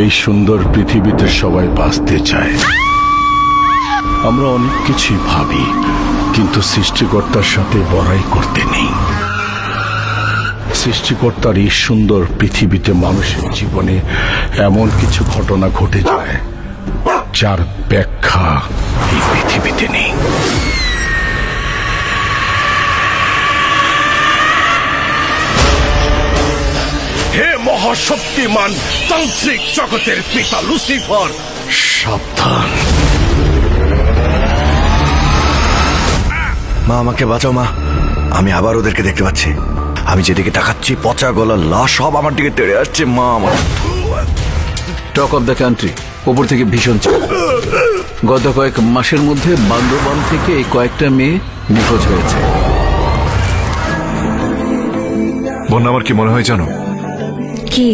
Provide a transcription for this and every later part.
এই সুন্দর পৃথিবীতে সবাই বাঁচতে চায়। আমরা অনেক কিছুই ভাবি, কিন্তু সৃষ্টিকর্তার সাথে বড়াই করতে নেই। সৃষ্টিকর্তার এই সুন্দর পৃথিবীতে মানুষের জীবনে এমন কিছু ঘটনা ঘটে যায় যার ব্যাখ্যা এই পৃথিবীতে নেই। হে মহাশক্তিমান তান্ত্রিক জগতের পিতা লুসিফার, সাবধান। মা, আমাকে বাঁচাও মা। আমি আবার ওদেরকে দেখতে পাচ্ছি। আমি যেদিকে তাকাচ্ছি পচা গলার লাশ সব আমার দিকে তেড়ে আসছে। মা, আমার টক অব দ্য কান্ট্রি ওপর থেকে ভীষণ চাপ। গত কয়েক মাসের মধ্যে বান্দরবান থেকে এই কয়েকটা মেয়ে নিখোঁজ হয়েছে। বন্যা, আমার কি মনে হয় জানো? কি?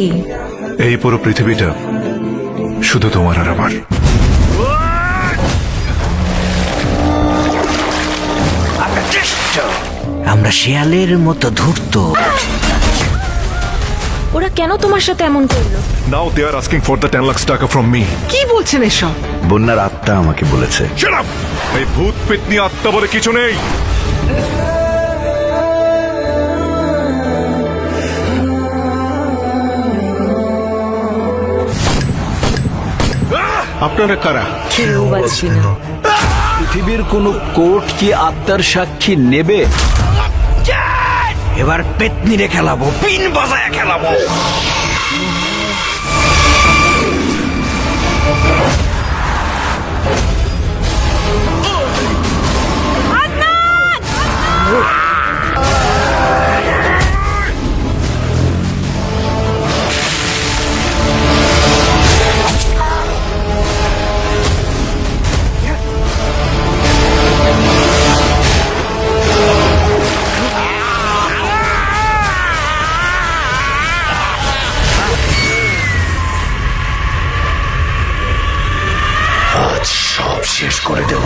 এই পুরো পৃথিবীটা শুধু তোমার আর আমার। আমরা শিয়ালের মতো ধূর্ত। ওরা কেন তোমার সাথে এমন করলো? Now they are asking for the 10 lakh টাকা ফ্রম মি। কি বলছেন এসব? বন্যার আত্মা আমাকে বলেছে। Shut up! এই ভূত পেতনি আত্মা বলে কিছু নেই। আপনারা কারা? কেউ বাঁচবি না। পৃথিবীর কোনো কোর্ট কি আত্মার সাক্ষী নেবে? এবার পেতনিরে খেলাবো, পিন বাজায় খেলাবো। আজ সব শেষ করে দেব।